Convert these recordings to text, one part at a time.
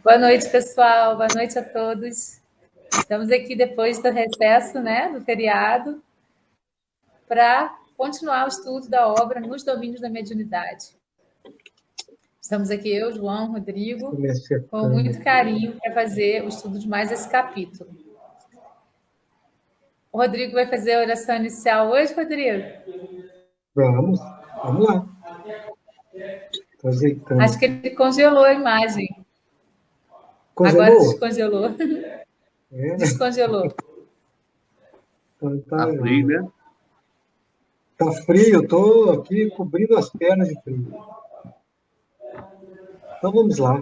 Boa noite, pessoal. Boa noite a todos. Estamos aqui depois do recesso, né, do feriado, para continuar o estudo da obra nos domínios da mediunidade. Estamos aqui eu, João, Rodrigo, com muito carinho para fazer o estudo de mais esse capítulo. O Rodrigo vai fazer a oração inicial hoje, Rodrigo? Vamos lá. Ajeitando. Acho que ele congelou a imagem. Congelou? Agora descongelou. É. Descongelou. Então, Tá frio, né? Tá frio, estou aqui cobrindo as pernas de frio. Então vamos lá,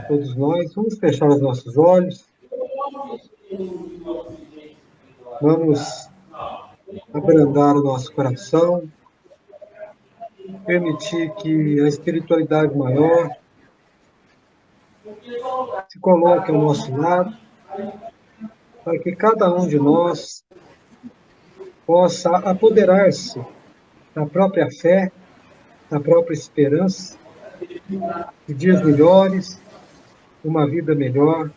todos nós, vamos fechar os nossos olhos. Vamos abrandar o nosso coração, permitir que a espiritualidade maior se coloque ao nosso lado, para que cada um de nós possa apoderar-se da própria fé, da própria esperança, de dias melhores, uma vida melhor,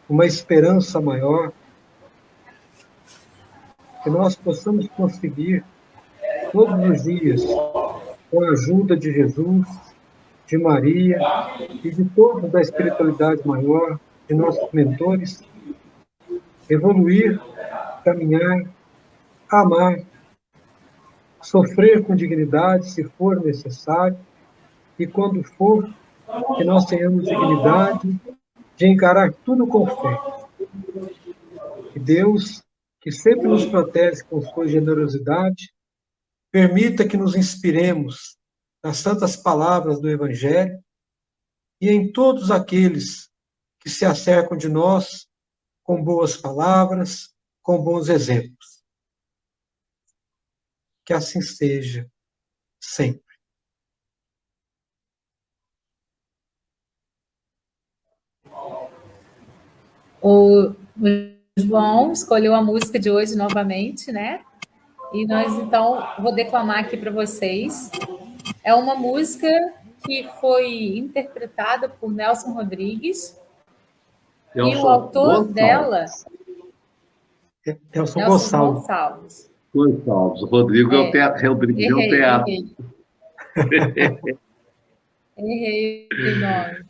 uma esperança maior, que nós possamos conseguir todos os dias, com a ajuda de Jesus, de Maria e de todos da espiritualidade maior, de nossos mentores, evoluir, caminhar, amar, sofrer com dignidade, se for necessário, e quando for, que nós tenhamos dignidade de encarar tudo com fé. Que Deus, que sempre nos protege com sua generosidade, permita que nos inspiremos nas santas palavras do Evangelho e em todos aqueles que se acercam de nós com boas palavras, com bons exemplos. Que assim seja, sempre. O João escolheu a música de hoje novamente, né? E nós, então, vou declamar aqui para vocês. É uma música que foi interpretada por Nelson Rodrigues. E o autor dela... Nelson Gonçalves. Gonçalves. O Rodrigo é o teatro. Errei o nome.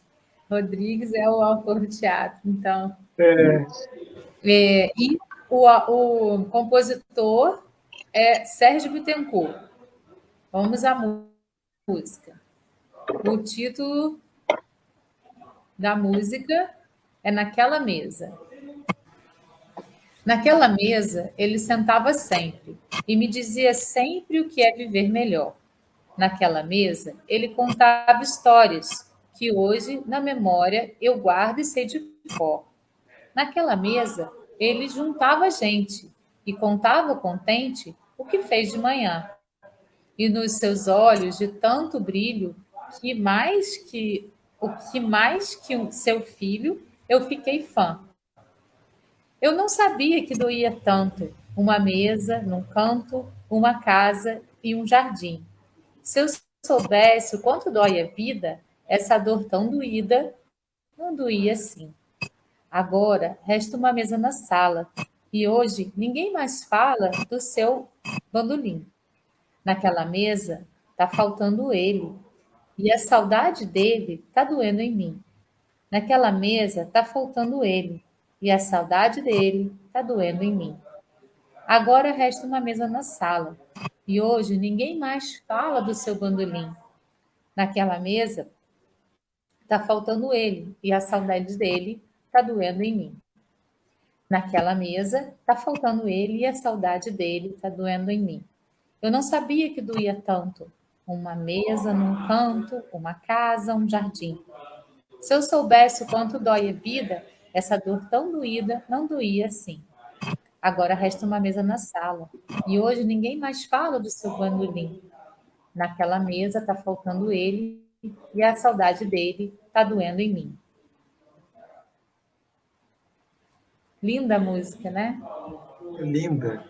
Rodrigues é o autor do teatro, então. E o compositor é Sérgio Bittencourt. Vamos à música. O título da música é Naquela Mesa. Naquela mesa, ele sentava sempre e me dizia sempre o que é viver melhor. Naquela mesa, ele contava histórias que hoje, na memória, eu guardo e sei de cor. Naquela mesa, ele juntava gente e contava contente o que fez de manhã. E nos seus olhos, de tanto brilho, o que mais que o seu filho, eu fiquei fã. Eu não sabia que doía tanto uma mesa num canto, uma casa e um jardim. Se eu soubesse o quanto dói a vida, essa dor tão doída não doía assim. Agora resta uma mesa na sala e hoje ninguém mais fala do seu bandolim. Naquela mesa tá faltando ele e a saudade dele tá doendo em mim. Naquela mesa tá faltando ele e a saudade dele tá doendo em mim. Agora resta uma mesa na sala e hoje ninguém mais fala do seu bandolim. Naquela mesa tá faltando ele e a saudade dele tá doendo em mim. Naquela mesa tá faltando ele e a saudade dele tá doendo em mim. Eu não sabia que doía tanto. Uma mesa num canto, uma casa, um jardim. Se eu soubesse o quanto dói a vida, essa dor tão doída não doía assim. Agora resta uma mesa na sala e hoje ninguém mais fala do seu bandolim. Naquela mesa tá faltando ele e a saudade dele tá doendo em mim. Linda a música, né? Linda.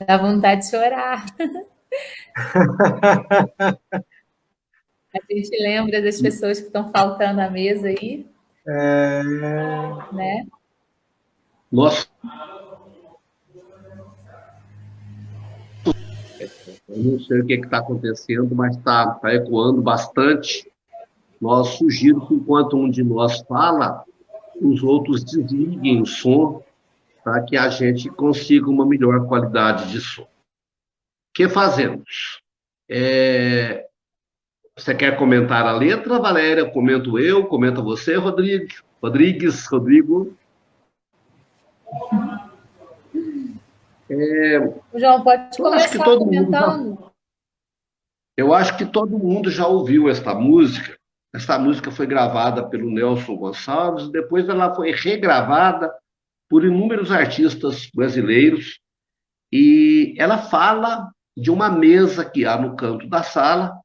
Dá vontade de chorar. A gente lembra das pessoas que estão faltando à mesa aí, É, né? Nós, eu não sei o que está acontecendo, mas está ecoando bastante. Nós sugiro que enquanto um de nós fala, os outros desliguem o som para que a gente consiga uma melhor qualidade de som. O que fazemos? Você quer comentar a letra, Valéria? Comento eu, comenta você, Rodrigo. O João pode Eu acho que começar todo mundo comentando. Eu acho que todo mundo já ouviu esta música. Esta música foi gravada pelo Nelson Gonçalves, depois ela foi regravada por inúmeros artistas brasileiros, e ela fala de uma mesa que há no canto da sala,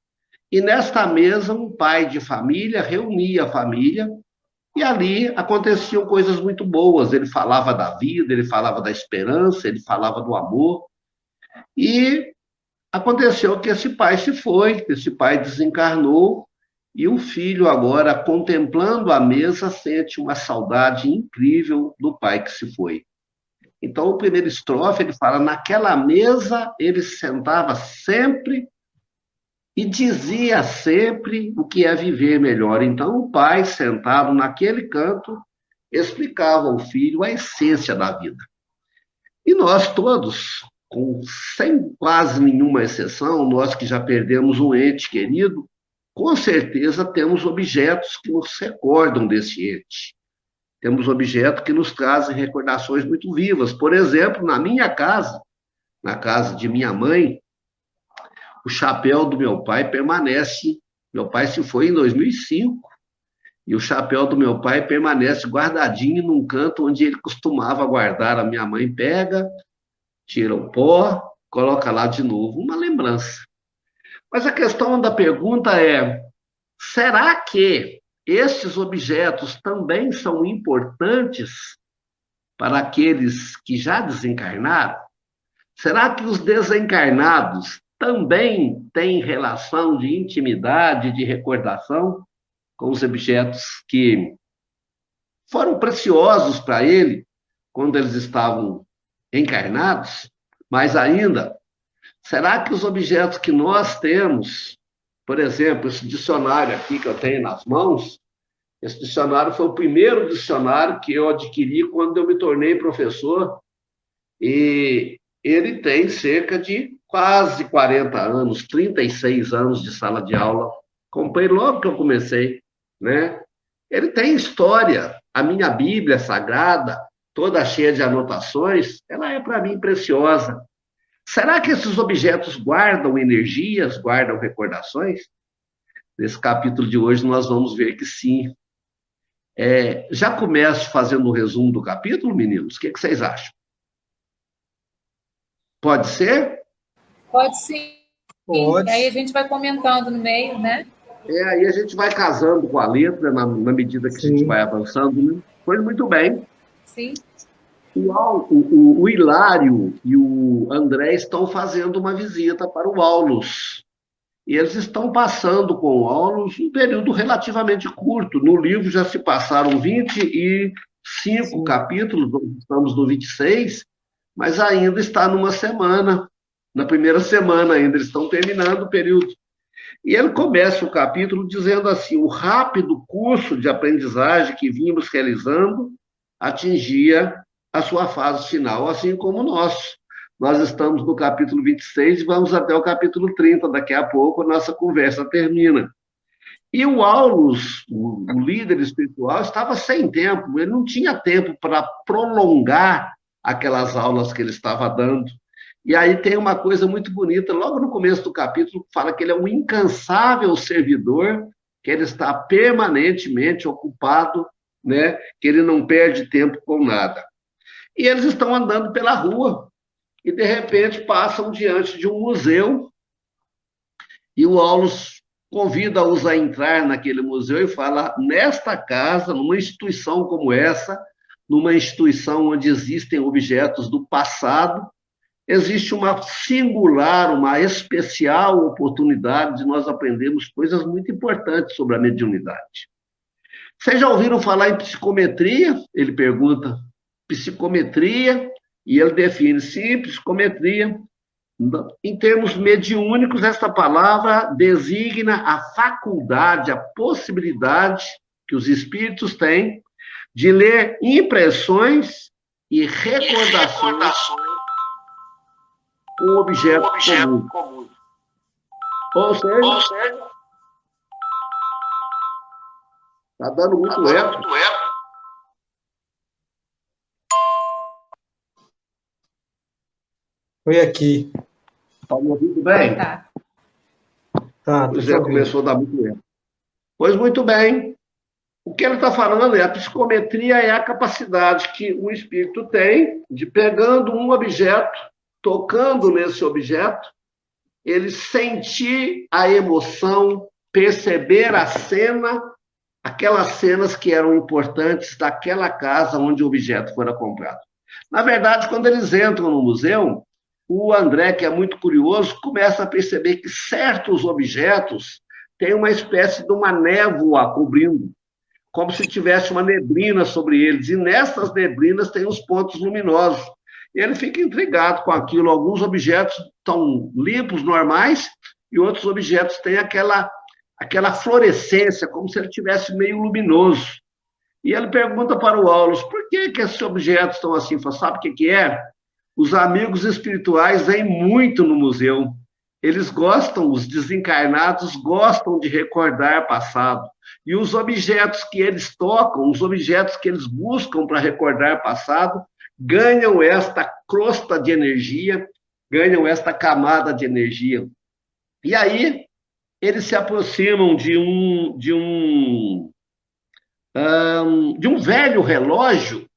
e nesta mesa um pai de família reunia a família, e ali aconteciam coisas muito boas. Ele falava da vida, ele falava da esperança, ele falava do amor, e aconteceu que esse pai se foi, esse pai desencarnou, e o filho agora, contemplando a mesa, sente uma saudade incrível do pai que se foi. Então, o primeiro estrofe, ele fala, naquela mesa ele sentava sempre e dizia sempre o que é viver melhor. Então, o pai, sentado naquele canto, explicava ao filho a essência da vida. E nós todos, sem quase nenhuma exceção, nós que já perdemos um ente querido, com certeza temos objetos que nos recordam desse ente. Temos objetos que nos trazem recordações muito vivas. Por exemplo, na minha casa, na casa de minha mãe, o chapéu do meu pai permanece. Meu pai se foi em 2005, e o chapéu do meu pai permanece guardadinho num canto onde ele costumava guardar. A minha mãe pega, tira o pó, coloca lá de novo, uma lembrança. Mas a questão da pergunta é: será que estes objetos também são importantes para aqueles que já desencarnaram? Será que os desencarnados também têm relação de intimidade, de recordação com os objetos que foram preciosos para ele quando eles estavam encarnados? Mais ainda, será que os objetos que nós temos, por exemplo, esse dicionário aqui que eu tenho nas mãos, esse dicionário foi o primeiro dicionário que eu adquiri quando eu me tornei professor, e ele tem cerca de quase 40 anos, 36 anos de sala de aula. Comprei logo que eu comecei, né? Ele tem história. A minha Bíblia Sagrada, toda cheia de anotações, ela é para mim preciosa. Será que esses objetos guardam energias, guardam recordações? Nesse capítulo de hoje nós vamos ver que sim. Já começo fazendo um resumo do capítulo, meninos? O que vocês acham? Pode ser? Pode sim. pode. Aí a gente vai comentando no meio, né? Aí a gente vai casando com a letra na medida que a gente vai avançando, né? Pois muito bem. Sim. O Hilário e o André estão fazendo uma visita para o Aulus. E eles estão passando com o Aulus um período relativamente curto. No livro já se passaram 25 capítulos, nós estamos no 26, mas ainda está numa semana. Na primeira semana ainda, eles estão terminando o período. E ele começa o capítulo dizendo assim: o rápido curso de aprendizagem que vimos realizando atingia a sua fase final, assim como nós. Nós estamos no capítulo 26 e vamos até o capítulo 30. Daqui a pouco a nossa conversa termina. E o Aulus, o líder espiritual, estava sem tempo. Ele não tinha tempo para prolongar aquelas aulas que ele estava dando. E aí tem uma coisa muito bonita, logo no começo do capítulo, fala que ele é um incansável servidor, que ele está permanentemente ocupado, né? Que ele não perde tempo com nada. E eles estão andando pela rua, e de repente passam diante de um museu, e o Aulus convida-os a entrar naquele museu e fala: nesta casa, numa instituição como essa, numa instituição onde existem objetos do passado, existe uma singular, uma especial oportunidade de nós aprendermos coisas muito importantes sobre a mediunidade. Vocês já ouviram falar em psicometria? Ele pergunta. Psicometria, e ele define, sim, psicometria. Em termos mediúnicos, essa palavra designa a faculdade, a possibilidade que os espíritos têm de ler impressões e recordações com objeto comum. Ou seja, está dando muito eco. Foi aqui. Está me ouvindo bem? Tá. Tá, Pois é, começou a dar muito eco. Pois muito bem. O que ele está falando é a psicometria é a capacidade que o espírito tem de, pegando um objeto, tocando nesse objeto, ele sentir a emoção, perceber a cena, aquelas cenas que eram importantes daquela casa onde o objeto fora comprado. Na verdade, quando eles entram no museu, o André, que é muito curioso, começa a perceber que certos objetos têm uma espécie de uma névoa cobrindo, como se tivesse uma neblina sobre eles, e nessas neblinas tem os pontos luminosos. E ele fica intrigado com aquilo. Alguns objetos estão limpos, normais, e outros objetos têm aquela fluorescência, como se ele tivesse meio luminoso. E ele pergunta para o Aulus, por que esses objetos estão assim? Fala, sabe o que é? Os amigos espirituais vêm muito no museu. Eles gostam, os desencarnados gostam de recordar passado. E os objetos que eles tocam, os objetos que eles buscam para recordar passado, ganham esta crosta de energia, ganham esta camada de energia. E aí, eles se aproximam de um velho relógio,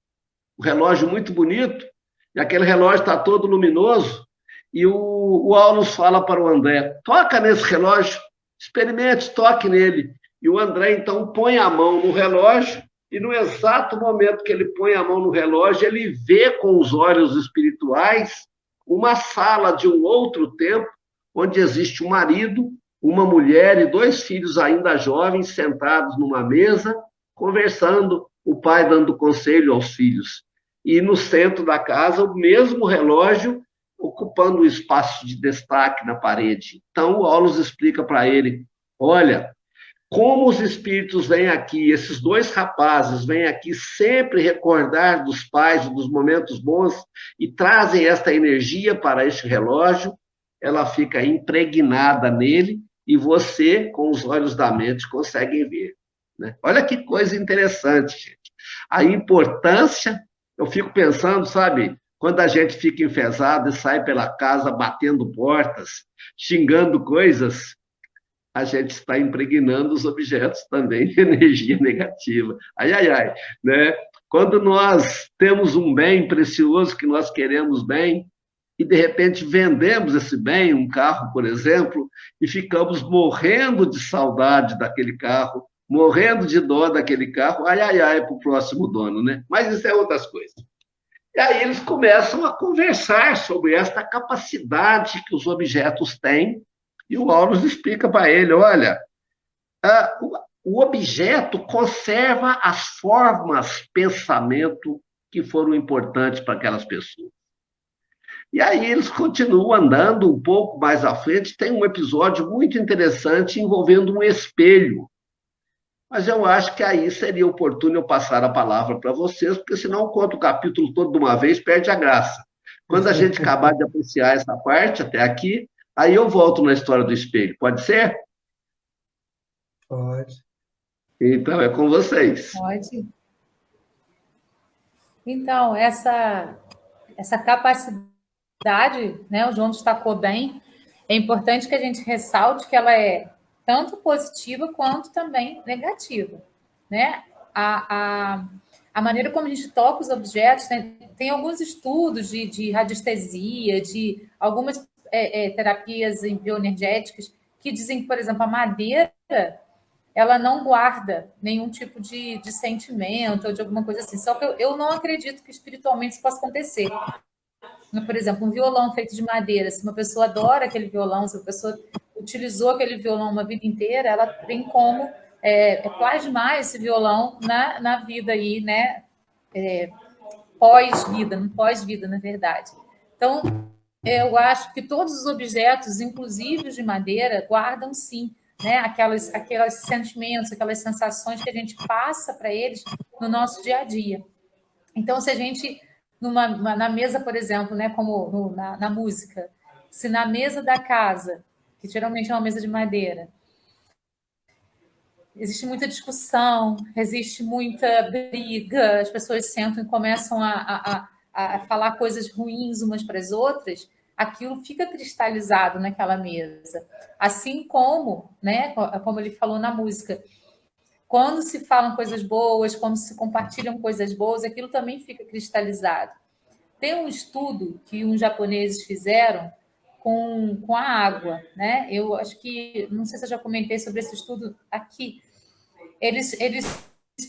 um relógio muito bonito, e aquele relógio está todo luminoso, e o Aulus fala para o André, toca nesse relógio, experimente, toque nele. E o André, então, põe a mão no relógio, e no exato momento que ele põe a mão no relógio, ele vê com os olhos espirituais uma sala de um outro tempo, onde existe um marido, uma mulher e 2 filhos ainda jovens sentados numa mesa, conversando, o pai dando conselho aos filhos. E no centro da casa, o mesmo relógio ocupando o espaço de destaque na parede. Então, o Aulus explica para ele, olha, como os espíritos vêm aqui, esses 2 rapazes vêm aqui sempre recordar dos pais, dos momentos bons, e trazem esta energia para este relógio, ela fica impregnada nele, e você, com os olhos da mente, consegue ver. Né? Olha que coisa interessante, gente. A importância, eu fico pensando, sabe, quando a gente fica enfesado e sai pela casa batendo portas, xingando coisas, a gente está impregnando os objetos também de energia negativa. Ai, ai, ai. Né? Quando nós temos um bem precioso que nós queremos bem, e de repente vendemos esse bem, um carro, por exemplo, e ficamos morrendo de saudade daquele carro, morrendo de dó daquele carro, ai, ai, ai, para o próximo dono, né? Mas isso é outras coisas. E aí eles começam a conversar sobre esta capacidade que os objetos têm, e o Aulus explica para ele, olha, o objeto conserva as formas, pensamento que foram importantes para aquelas pessoas. E aí eles continuam andando um pouco mais à frente, tem um episódio muito interessante envolvendo um espelho. Mas eu acho que aí seria oportuno eu passar a palavra para vocês, porque senão eu conto o capítulo todo de uma vez, perde a graça. Quando a gente acabar de apreciar essa parte até aqui, aí eu volto na história do espelho. Pode ser? Pode. Então, é com vocês. Pode. Então, essa capacidade, né, o João destacou bem, é importante que a gente ressalte que ela é tanto positiva quanto também negativa. Né? A maneira como a gente toca os objetos, tem alguns estudos de radiestesia, de algumas terapias bioenergéticas que dizem que, por exemplo, a madeira ela não guarda nenhum tipo de sentimento ou de alguma coisa assim. Só que eu não acredito que espiritualmente isso possa acontecer. Por exemplo, um violão feito de madeira. Se uma pessoa adora aquele violão, se a pessoa utilizou aquele violão uma vida inteira, ela tem como plasmar esse violão na vida aí, né? Pós-vida, não pós-vida, na verdade. Então, eu acho que todos os objetos, inclusive os de madeira, guardam sim, né? Aquelas sentimentos, aquelas sensações que a gente passa para eles no nosso dia a dia. Então, se a gente, na mesa, por exemplo, né, como na música, se na mesa da casa, que geralmente é uma mesa de madeira, existe muita discussão, existe muita briga, as pessoas sentam e começam a falar coisas ruins umas para as outras, aquilo fica cristalizado naquela mesa. Assim como, né, como ele falou na música, quando se falam coisas boas, quando se compartilham coisas boas, aquilo também fica cristalizado. Tem um estudo que uns japoneses fizeram com a água, né? Eu acho que, não sei se eu já comentei sobre esse estudo aqui. Eles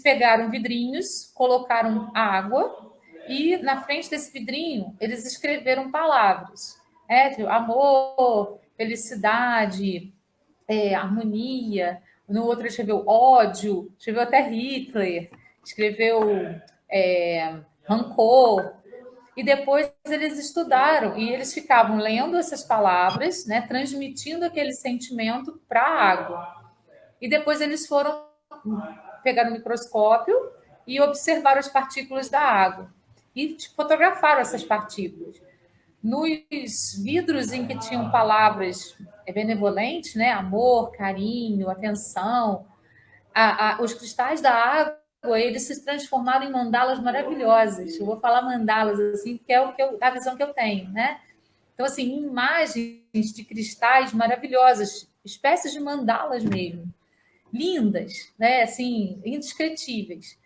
pegaram vidrinhos, colocaram água e na frente desse vidrinho eles escreveram palavras. Tipo, amor, felicidade, harmonia. No outro ele escreveu ódio, escreveu até Hitler, escreveu rancor. E depois eles estudaram e eles ficavam lendo essas palavras, né, transmitindo aquele sentimento para a água. E depois eles foram pegar o microscópio e observar as partículas da água. E fotografaram essas partículas. Nos vidros em que tinham palavras benevolentes, né? Amor, carinho, atenção, os cristais da água eles se transformaram em mandalas maravilhosas. Eu vou falar mandalas assim, porque é a visão que eu tenho, né? Então, assim, imagens de cristais maravilhosas, espécies de mandalas mesmo, lindas, né? Assim, indescritíveis.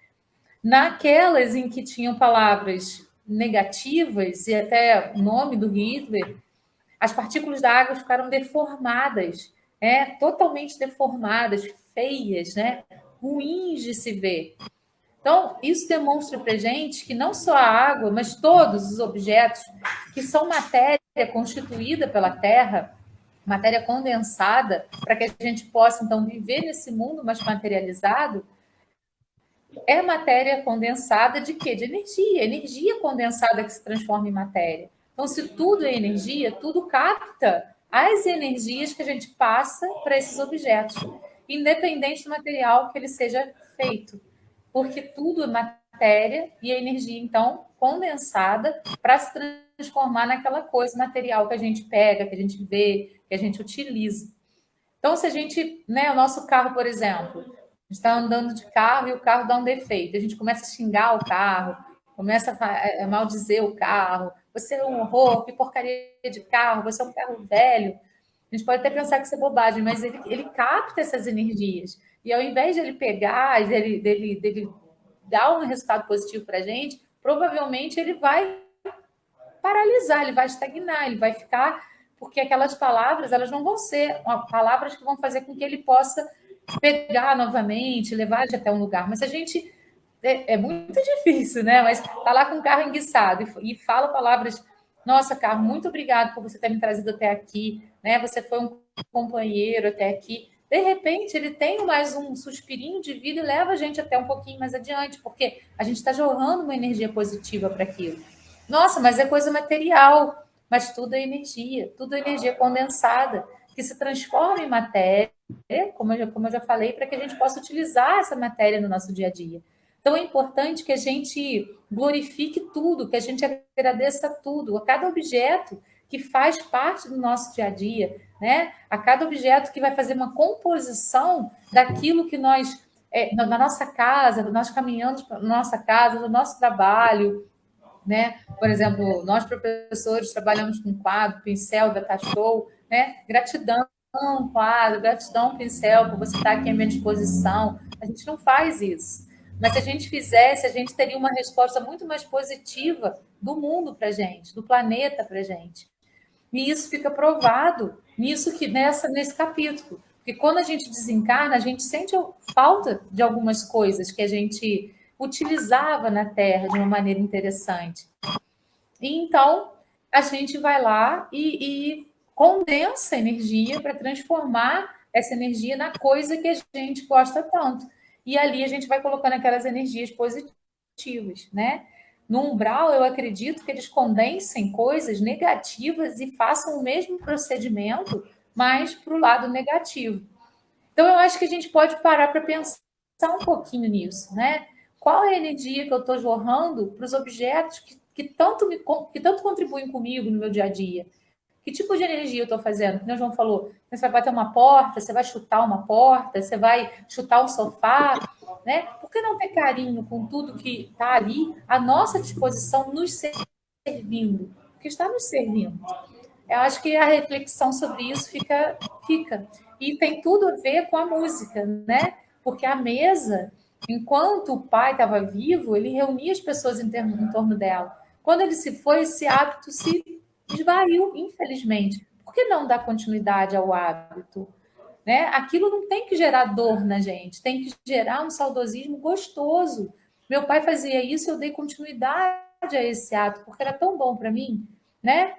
Naquelas em que tinham palavras negativas e até o nome do Hitler, as partículas da água ficaram deformadas, totalmente deformadas, feias, né? Ruins de se ver. Então, isso demonstra para a gente que não só a água, mas todos os objetos que são matéria constituída pela Terra, matéria condensada, para que a gente possa, então, viver nesse mundo mais materializado, é matéria condensada de quê? De energia. Energia condensada que se transforma em matéria. Então, se tudo é energia, tudo capta as energias que a gente passa para esses objetos, independente do material que ele seja feito. Porque tudo é matéria e a energia, então, condensada para se transformar naquela coisa material que a gente pega, que a gente vê, que a gente utiliza. Então, se a gente, né, o nosso carro, por exemplo, a gente está andando de carro e o carro dá um defeito, a gente começa a xingar o carro, começa a maldizer o carro, você é um horror, que porcaria de carro, você é um carro velho. A gente pode até pensar que isso é bobagem, mas ele capta essas energias. E ao invés de ele pegar, dele dar um resultado positivo para a gente, provavelmente ele vai paralisar, ele vai estagnar, ele vai ficar, porque aquelas palavras, elas não vão ser palavras que vão fazer com que ele possa pegar novamente, levar até um lugar. Mas a gente é muito difícil, né? Mas tá lá com o carro enguiçado e fala palavras. Nossa, carro, muito obrigado por você ter me trazido até aqui, né? Você foi um companheiro até aqui. De repente, ele tem mais um suspirinho de vida e leva a gente até um pouquinho mais adiante, porque a gente está jorrando uma energia positiva para aquilo. Nossa, mas é coisa material. Mas tudo é energia condensada, que se transforma em matéria, como eu já falei, para que a gente possa utilizar essa matéria no nosso dia a dia. Então, é importante que a gente glorifique tudo, que a gente agradeça tudo, a cada objeto que faz parte do nosso dia a dia, né? A cada objeto que vai fazer uma composição daquilo que nós, na nossa casa, nós caminhamos para nossa casa, no nosso trabalho, né? Por exemplo, nós professores trabalhamos com quadro, pincel, data show, né? Gratidão, quadro, gratidão, pincel, por você estar aqui à minha disposição. A gente não faz isso. Mas se a gente fizesse, a gente teria uma resposta muito mais positiva do mundo para a gente, do planeta para a gente. E isso fica provado nesse capítulo. Porque quando a gente desencarna, a gente sente falta de algumas coisas que a gente utilizava na Terra de uma maneira interessante. E então, a gente vai lá e condensa energia para transformar essa energia na coisa que a gente gosta tanto. E ali a gente vai colocando aquelas energias positivas, né? No umbral, eu acredito que eles condensem coisas negativas e façam o mesmo procedimento, mas para o lado negativo. Então, eu acho que a gente pode parar para pensar um pouquinho nisso, né? Qual é a energia que eu estou jorrando para os objetos que tanto contribuem comigo no meu dia a dia? Que tipo de energia eu estou fazendo? Como o João falou, você vai bater uma porta, você vai chutar uma porta, você vai chutar o sofá, né? Por que não ter carinho com tudo que está ali à nossa disposição, nos servindo? Porque está nos servindo. Eu acho que a reflexão sobre isso fica. E tem tudo a ver com a música, né? Porque a mesa, enquanto o pai estava vivo, ele reunia as pessoas em torno dela. Quando ele se foi, esse hábito se esvaiu, infelizmente. Por que não dar continuidade ao hábito? Né? Aquilo não tem que gerar dor na gente, tem que gerar um saudosismo gostoso. Meu pai fazia isso, eu dei continuidade a esse ato, porque era tão bom para mim, né?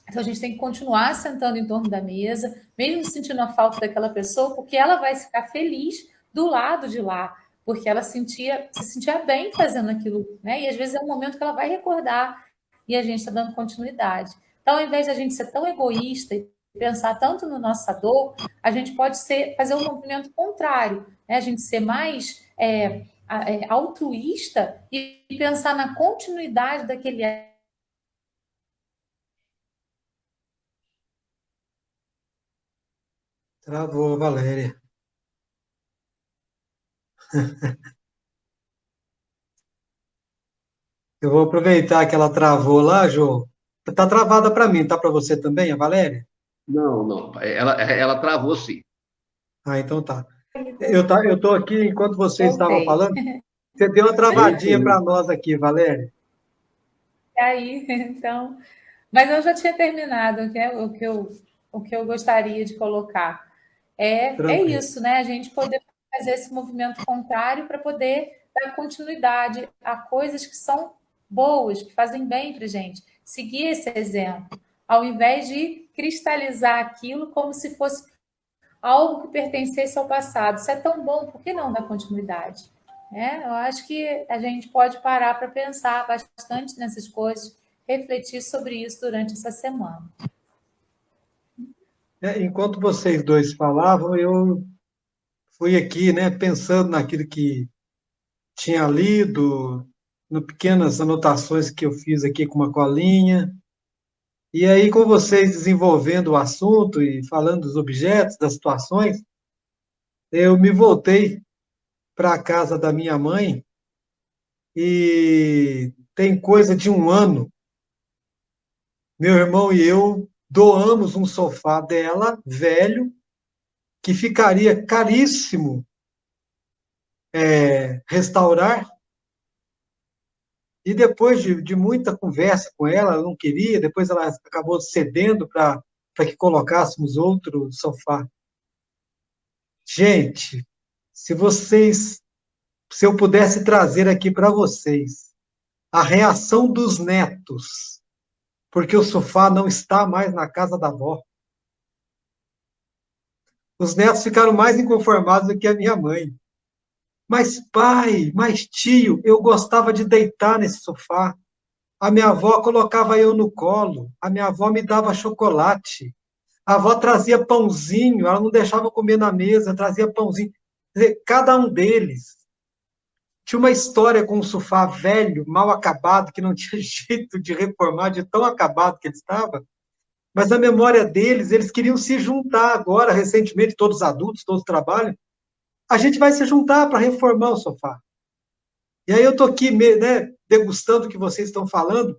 Então a gente tem que continuar sentando em torno da mesa, mesmo sentindo a falta daquela pessoa, porque ela vai ficar feliz do lado de lá, porque ela se sentia bem fazendo aquilo, né? E às vezes é um momento que ela vai recordar e a gente está dando continuidade. Então, ao invés de a gente ser tão egoísta e pensar tanto no nossa dor, a gente pode fazer um movimento contrário, né? A gente ser mais altruísta e pensar na continuidade daquele. Travou, Valéria. Eu vou aproveitar que ela travou lá, João. Tá travada para mim, tá para você também, a Valéria? Não, não. Ela travou sim. Ah, então tá. Eu tô aqui enquanto vocês estavam Voltei. falando. Você deu uma travadinha para nós aqui, Valéria. Aí, então. Mas eu já tinha terminado o que eu gostaria de colocar. É Tranquilo. isso, né? A gente poder fazer esse movimento contrário para poder dar continuidade a coisas que são boas, que fazem bem para gente. Seguir esse exemplo, ao invés de cristalizar aquilo como se fosse algo que pertencesse ao passado. Isso é tão bom, por que não dar continuidade? Eu acho que a gente pode parar para pensar bastante nessas coisas, refletir sobre isso durante essa semana. Enquanto vocês dois falavam, eu fui aqui, né, pensando naquilo que tinha lido, no pequenas anotações que eu fiz aqui com uma colinha. E aí, com vocês desenvolvendo o assunto e falando dos objetos, das situações, eu me voltei para a casa da minha mãe e tem coisa de um ano, meu irmão e eu doamos um sofá dela, velho, que ficaria caríssimo restaurar. E depois de muita conversa com ela não queria, depois ela acabou cedendo para que colocássemos outro sofá. Gente, se vocês, se eu pudesse trazer aqui para vocês a reação dos netos, porque o sofá não está mais na casa da avó. Os netos ficaram mais inconformados do que a minha mãe. Mas pai, mas tio, eu gostava de deitar nesse sofá. A minha avó colocava eu no colo, a minha avó me dava chocolate, a avó trazia pãozinho, ela não deixava eu comer na mesa, trazia pãozinho. Quer dizer, cada um deles tinha uma história com um sofá velho, mal acabado, que não tinha jeito de reformar, de tão acabado que ele estava. Mas na memória deles, eles queriam se juntar agora, recentemente, todos adultos, todos trabalham. A gente vai se juntar para reformar o sofá. E aí eu estou aqui, né, degustando o que vocês estão falando.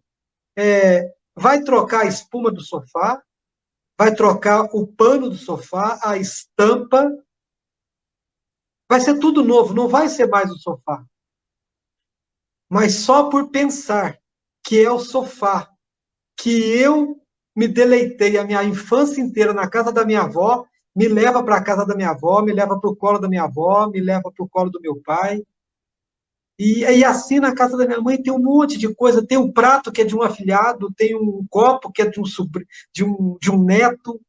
Vai trocar a espuma do sofá, vai trocar o pano do sofá, a estampa. Vai ser tudo novo, não vai ser mais o sofá. Mas só por pensar que é o sofá que eu me deleitei a minha infância inteira na casa da minha avó, me leva para a casa da minha avó, me leva para o colo da minha avó, me leva para o colo do meu pai. E assim, na casa da minha mãe tem um monte de coisa. Tem um prato que é de um afilhado, tem um copo que é de um, de um neto.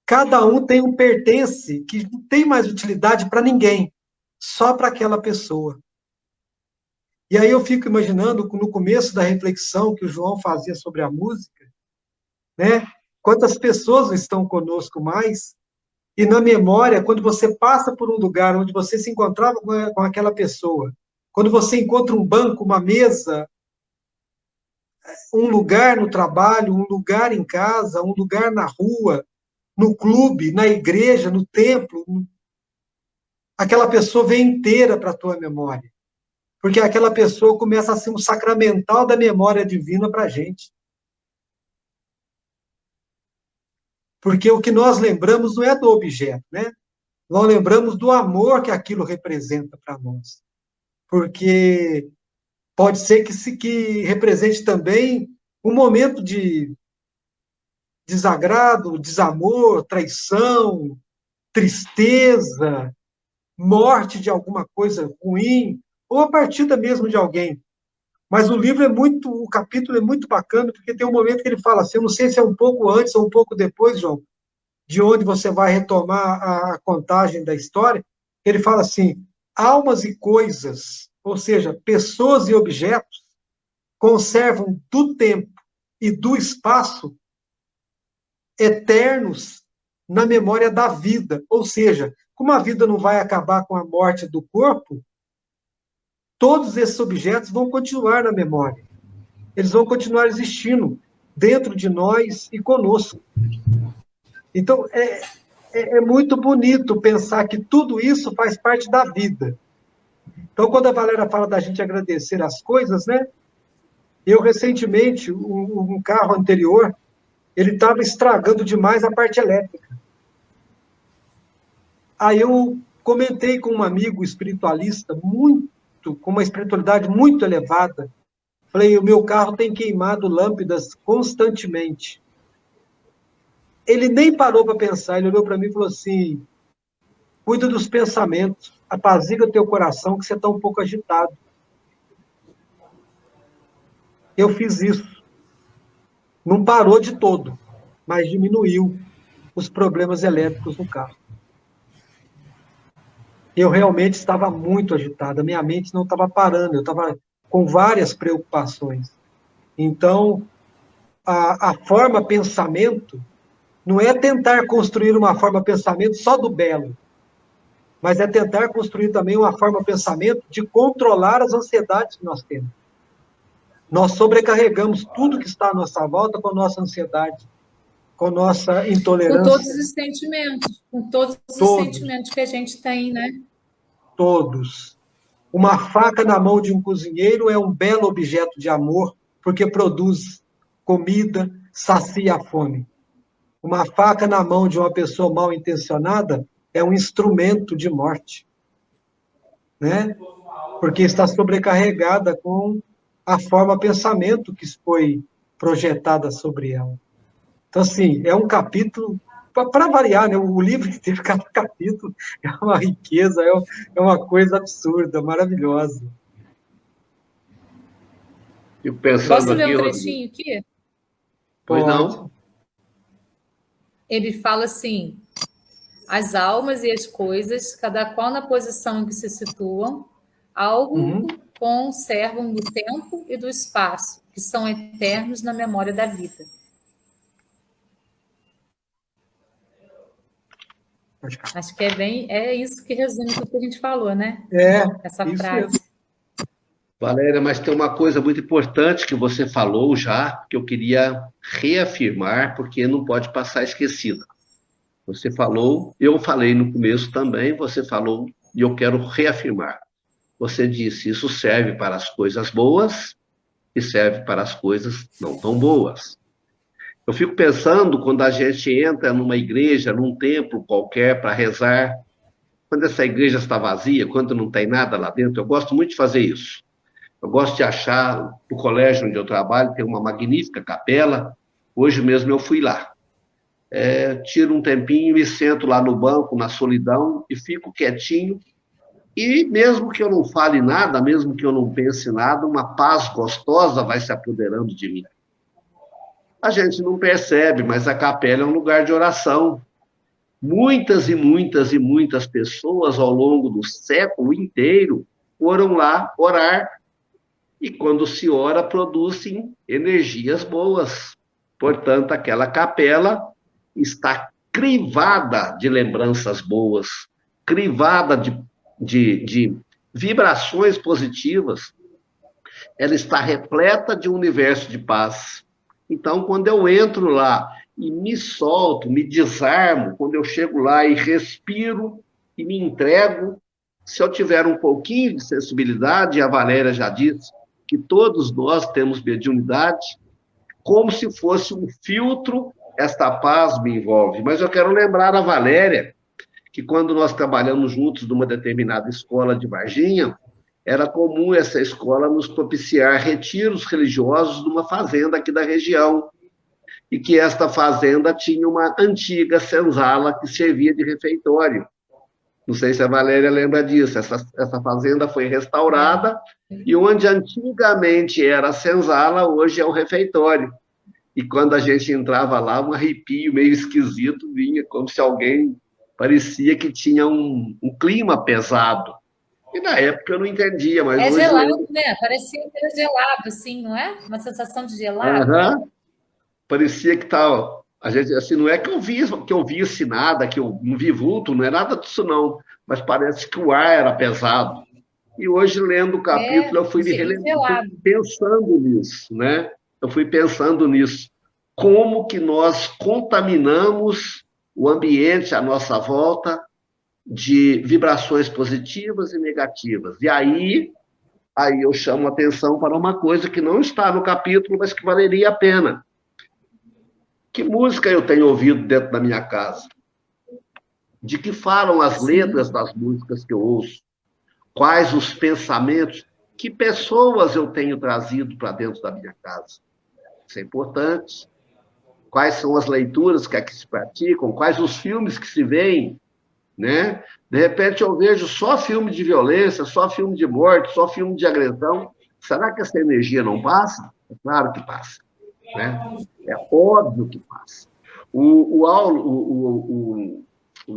Cada um tem um pertence que não tem mais utilidade para ninguém, só para aquela pessoa. E aí eu fico imaginando, no começo da reflexão que o João fazia sobre a música, né? Quantas pessoas estão conosco mais, e na memória, quando você passa por um lugar onde você se encontrava com aquela pessoa, quando você encontra um banco, uma mesa, um lugar no trabalho, um lugar em casa, um lugar na rua, no clube, na igreja, no templo, aquela pessoa vem inteira para a tua memória. Porque aquela pessoa começa a ser um sacramental da memória divina para a gente. Porque o que nós lembramos não é do objeto, né? Nós lembramos do amor que aquilo representa para nós. Porque pode ser que represente também um momento de desagrado, desamor, traição, tristeza, morte de alguma coisa ruim, ou a partida mesmo de alguém. Mas o livro é muito, o capítulo é muito bacana, porque tem um momento que ele fala assim, eu não sei se é um pouco antes ou um pouco depois, João, de onde você vai retomar a contagem da história, ele fala assim, almas e coisas, ou seja, pessoas e objetos, conservam do tempo e do espaço eternos na memória da vida. Ou seja, como a vida não vai acabar com a morte do corpo, todos esses objetos vão continuar na memória. Eles vão continuar existindo dentro de nós e conosco. Então, é muito bonito pensar que tudo isso faz parte da vida. Então, quando a Valéria fala da gente agradecer as coisas, né? Eu, recentemente, um carro anterior, ele estava estragando demais a parte elétrica. Aí eu comentei com um amigo espiritualista, com uma espiritualidade muito elevada. Falei, o meu carro tem queimado lâmpadas constantemente. Ele nem parou para pensar, ele olhou para mim e falou assim, cuida dos pensamentos, apazigua teu coração, que você está um pouco agitado. Eu fiz isso. Não parou de todo, mas diminuiu os problemas elétricos no carro. Eu realmente estava muito agitado, a minha mente não estava parando, eu estava com várias preocupações. Então, a forma pensamento não é tentar construir uma forma pensamento só do belo, mas é tentar construir também uma forma pensamento de controlar as ansiedades que nós temos. Nós sobrecarregamos tudo que está à nossa volta com a nossa ansiedade, com a nossa intolerância. Com todos os sentimentos, com todos os sentimentos que a gente tem, né? Todos. Uma faca na mão de um cozinheiro é um belo objeto de amor, porque produz comida, sacia a fome. Uma faca na mão de uma pessoa mal intencionada é um instrumento de morte, né? Porque está sobrecarregada com a forma pensamento que foi projetada sobre ela. Então, assim, é um capítulo, para variar, né? O livro que teve cada capítulo é uma riqueza, é uma coisa absurda, maravilhosa. Fico pensando Posso aqui, ler um Rodrigo. trechinho aqui? Pois não? Ele fala assim, as almas e as coisas, cada qual na posição em que se situam, algo conservam do tempo e do espaço, que são eternos na memória da vida. Acho que é isso que resume tudo que a gente falou, né? Essa frase. Mesmo. Valéria, mas tem uma coisa muito importante que você falou já, que eu queria reafirmar, porque não pode passar esquecida. Você falou, eu falei no começo também, você falou, e eu quero reafirmar. Você disse, isso serve para as coisas boas e serve para as coisas não tão boas. Eu fico pensando, quando a gente entra numa igreja, num templo qualquer para rezar, quando essa igreja está vazia, quando não tem nada lá dentro, eu gosto muito de fazer isso. Eu gosto de achar, no colégio onde eu trabalho, tem uma magnífica capela. Hoje mesmo eu fui lá. Tiro um tempinho e sento lá no banco, na solidão, e fico quietinho, E mesmo que eu não fale nada, mesmo que eu não pense nada, uma paz gostosa vai se apoderando de mim. A gente não percebe, mas a capela é um lugar de oração. Muitas e muitas e muitas pessoas ao longo do século inteiro foram lá orar. E quando se ora, produzem energias boas. Portanto, aquela capela está crivada de lembranças boas, crivada de vibrações positivas. Ela está repleta de um universo de paz. Então, quando eu entro lá e me solto, me desarmo, quando eu chego lá e respiro e me entrego, se eu tiver um pouquinho de sensibilidade, a Valéria já disse que todos nós temos mediunidade, como se fosse um filtro, esta paz me envolve. Mas eu quero lembrar a Valéria que quando nós trabalhamos juntos numa determinada escola de Varginha, era comum essa escola nos propiciar retiros religiosos numa fazenda aqui da região, e que esta fazenda tinha uma antiga senzala que servia de refeitório. Não sei se a Valéria lembra disso. Essa fazenda foi restaurada e onde antigamente era a senzala, hoje é o refeitório. E quando a gente entrava lá, um arrepio meio esquisito vinha, como se alguém parecia que tinha um clima pesado. E na época eu não entendia, mas É hoje gelado, lembro. né? Parecia que era gelado, assim, não é? Uma sensação de gelado. Aham, parecia que estava. A gente, assim, não é que eu visse nada, que eu não vi vulto, não é nada disso, não. Mas parece que o ar era pesado. E hoje, lendo o É, capítulo, eu fui, fui gelado. pensando nisso, né? Eu fui pensando nisso. Como que nós contaminamos o ambiente à nossa volta de vibrações positivas e negativas. E aí eu chamo a atenção para uma coisa que não está no capítulo, mas que valeria a pena. Que música eu tenho ouvido dentro da minha casa? De que falam as letras Sim. das músicas que eu ouço? Quais os pensamentos? Que pessoas eu tenho trazido para dentro da minha casa? Isso é importante. Quais são as leituras que aqui se praticam? Quais os filmes que se veem? Né? De repente eu vejo só filme de violência, só filme de morte, só filme de agressão. Será que essa energia não passa? É claro que passa. Né? É óbvio que passa. O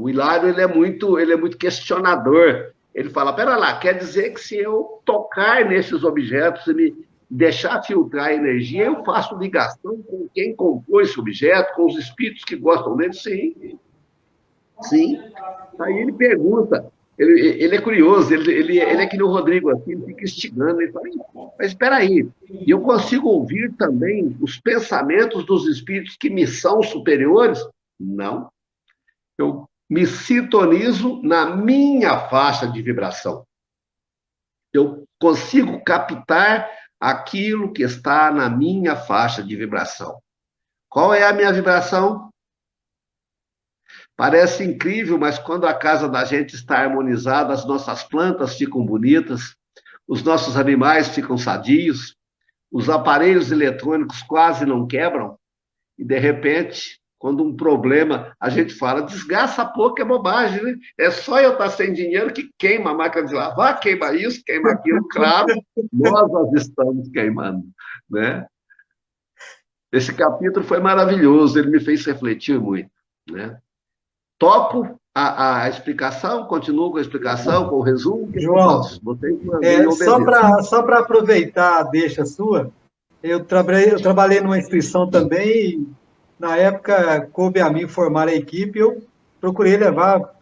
Hilário ele é muito questionador. Ele fala: pera lá, quer dizer que se eu tocar nesses objetos e me deixar filtrar a energia, eu faço ligação com quem compôs esse objeto, com os espíritos que gostam dele? Sim, sim. Aí ele pergunta, ele é curioso, ele é que nem o Rodrigo, assim, ele fica instigando, ele fala: mas espera aí, e eu consigo ouvir também os pensamentos dos espíritos que me são superiores? Não, eu me sintonizo na minha faixa de vibração. Eu consigo captar aquilo que está na minha faixa de vibração. Qual é a minha vibração? Parece incrível, mas quando a casa da gente está harmonizada, as nossas plantas ficam bonitas, os nossos animais ficam sadios, os aparelhos eletrônicos quase não quebram, e de repente, quando um problema, a gente fala, desgasta pouco, é bobagem, né? É só eu estar sem dinheiro que queima a máquina de lavar, queima isso, queima aquilo, claro, nós as estamos queimando, né? Esse capítulo foi maravilhoso, ele me fez refletir muito, né? Toco a explicação, continuo com a explicação, com o resumo, o que eu João, faço? Vocês mandem e só para aproveitar a deixa sua, eu trabalhei numa instituição também, e, na época, coube a mim formar a equipe, eu procurei levar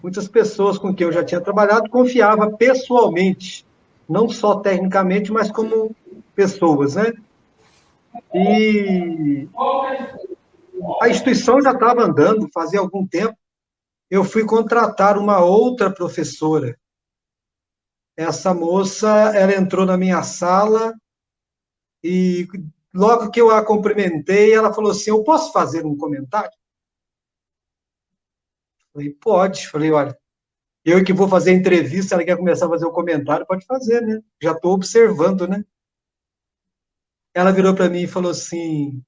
muitas pessoas com quem eu já tinha trabalhado, confiava pessoalmente, não só tecnicamente, mas como pessoas, né? E a instituição já estava andando fazia algum tempo, eu fui contratar uma outra professora. Essa moça, ela entrou na minha sala e logo que eu a cumprimentei, ela falou assim: eu posso fazer um comentário? Falei: pode. Falei: olha, eu que vou fazer a entrevista, ela quer começar a fazer o comentário, pode fazer, né? Já estou observando, né? Ela virou para mim e falou assim: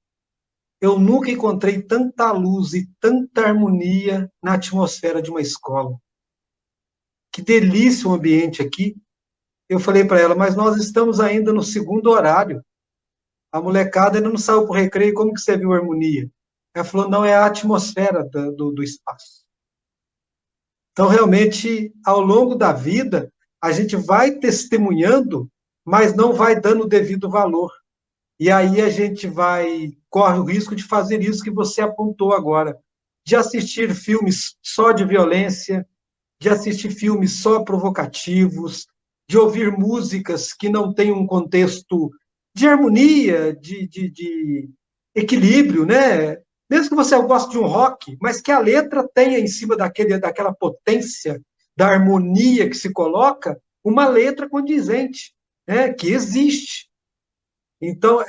eu nunca encontrei tanta luz e tanta harmonia na atmosfera de uma escola. que delícia o ambiente aqui. Eu falei para ela, mas nós estamos ainda no segundo horário. A molecada ainda não saiu para o recreio, como que você viu a harmonia? Ela falou, não, é a atmosfera do espaço. Então, realmente, ao longo da vida, a gente vai testemunhando, mas não vai dando o devido valor. E aí a gente corre o risco de fazer isso que você apontou agora, de assistir filmes só de violência, de assistir filmes só provocativos, de ouvir músicas que não têm um contexto de harmonia, de equilíbrio, né? Mesmo que você goste de um rock, mas que a letra tenha em cima daquela potência, da harmonia que se coloca, uma letra condizente, né? Que existe. Então,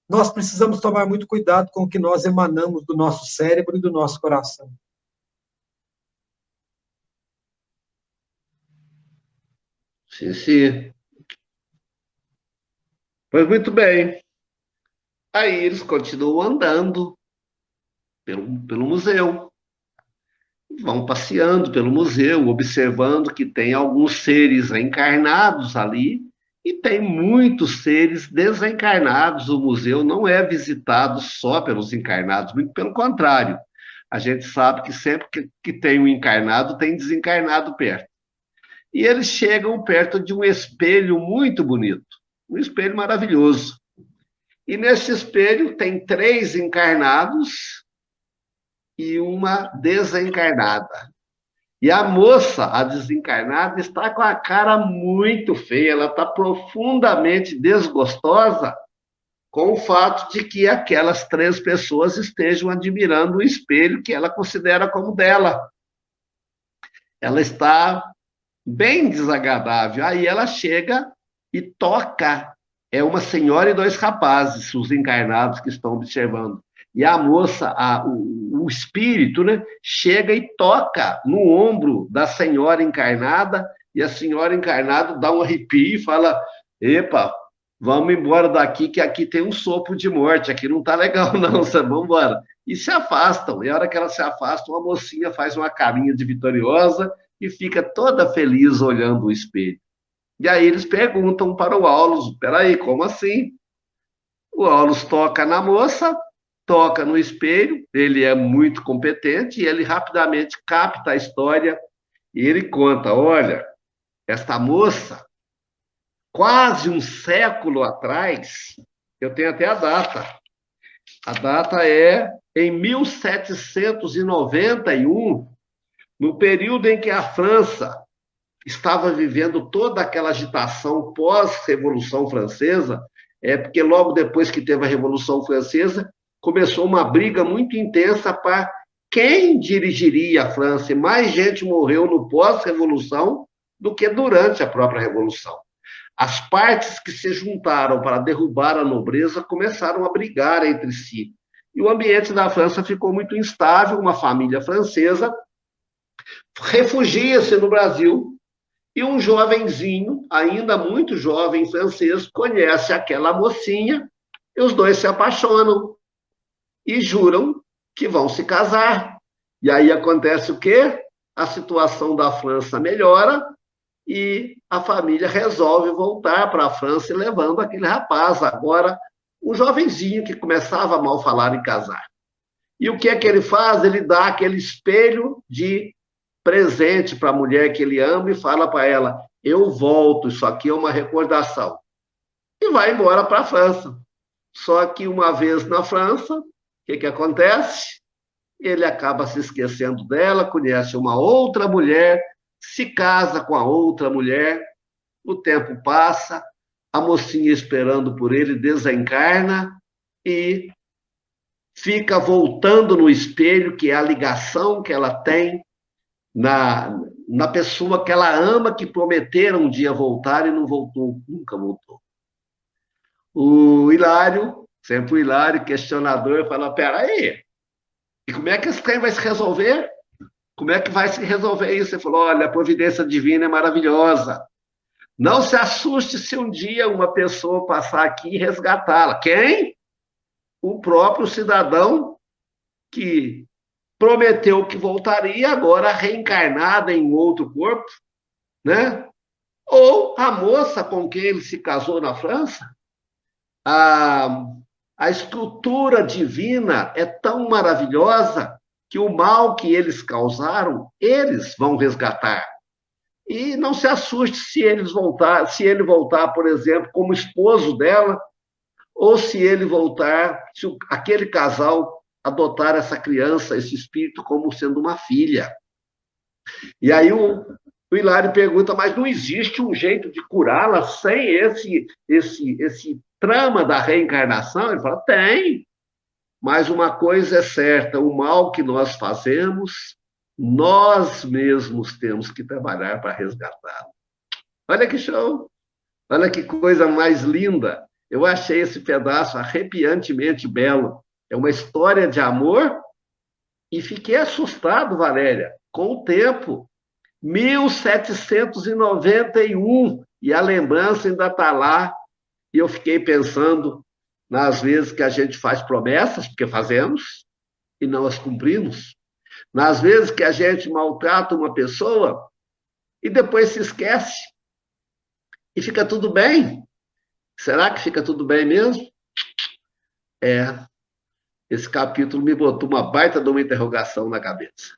nós precisamos tomar muito cuidado com o que nós emanamos do nosso cérebro e do nosso coração. Sim, sim. Pois muito bem. Aí eles continuam andando pelo museu. Vão passeando pelo museu, observando que tem alguns seres encarnados ali e tem muitos seres desencarnados. O museu não é visitado só pelos encarnados, muito pelo contrário. A gente sabe que sempre que tem um encarnado, tem desencarnado perto. E eles chegam perto de um espelho muito bonito, um espelho maravilhoso. E nesse espelho tem 3 encarnados e uma desencarnada. E a moça, a desencarnada, está com a cara muito feia, ela está profundamente desgostosa com o fato de que aquelas 3 pessoas estejam admirando o espelho que ela considera como dela. Ela está bem desagradável. Aí ela chega e toca. É uma senhora e 2 rapazes, os encarnados que estão observando. E a moça, o espírito, né, chega e toca no ombro da senhora encarnada, e a senhora encarnada dá um arrepio e fala: epa, vamos embora daqui, que aqui tem um sopro de morte, aqui não tá legal não, vamos embora. E se afastam, e a hora que elas se afastam, a mocinha faz uma carinha de vitoriosa e fica toda feliz olhando o espelho. E aí eles perguntam para o Aulus: peraí, como assim? O Aulus toca na moça, toca no espelho, ele é muito competente e ele rapidamente capta a história e ele conta: olha, esta moça, quase um século atrás, eu tenho até a data é em 1791, no período em que a França estava vivendo toda aquela agitação pós-Revolução Francesa, porque logo depois que teve a Revolução Francesa, começou uma briga muito intensa para quem dirigiria a França, e mais gente morreu no pós-Revolução do que durante a própria Revolução. As partes que se juntaram para derrubar a nobreza começaram a brigar entre si. E o ambiente da França ficou muito instável, uma família francesa refugia-se no Brasil, e um jovenzinho, ainda muito jovem francês, conhece aquela mocinha, e os dois se apaixonam e juram que vão se casar. E aí acontece o quê? A situação da França melhora e a família resolve voltar para a França, levando aquele rapaz, agora um jovenzinho que começava a mal falar em casar. E o que é que ele faz? Ele dá aquele espelho de presente para a mulher que ele ama e fala para ela: eu volto, isso aqui é uma recordação. E vai embora para a França. Só que uma vez na França, o que acontece? Ele acaba se esquecendo dela, conhece uma outra mulher, se casa com a outra mulher, o tempo passa, a mocinha esperando por ele desencarna e fica voltando no espelho, que é a ligação que ela tem na pessoa que ela ama, que prometeram um dia voltar e não voltou, nunca voltou. O Hilário, sempre o Hilário, questionador, fala: peraí, e como é que esse trem vai se resolver? Como é que vai se resolver isso? Ele falou: olha, a providência divina é maravilhosa. Não se assuste se um dia uma pessoa passar aqui e resgatá-la. Quem? O próprio cidadão que prometeu que voltaria, agora reencarnada em outro corpo, né? Ou a moça com quem ele se casou na França, a, a estrutura divina é tão maravilhosa que o mal que eles causaram, eles vão resgatar. E não se assuste se ele voltar, por exemplo, como esposo dela, ou se ele voltar, se aquele casal adotar essa criança, esse espírito, como sendo uma filha. E aí o Hilário pergunta, mas não existe um jeito de curá-la sem esse trama da reencarnação? Ele fala, tem, mas uma coisa é certa, o mal que nós fazemos, nós mesmos temos que trabalhar para resgatá-lo. Olha que show! Olha que coisa mais linda! Eu achei esse pedaço arrepiantemente belo. É uma história de amor e fiquei assustado, Valéria, com o tempo. 1791, e a lembrança ainda está lá. E eu fiquei pensando nas vezes que a gente faz promessas, porque fazemos, e não as cumprimos. Nas vezes que a gente maltrata uma pessoa e depois se esquece. E fica tudo bem. Será que fica tudo bem mesmo? Esse capítulo me botou uma baita de uma interrogação na cabeça.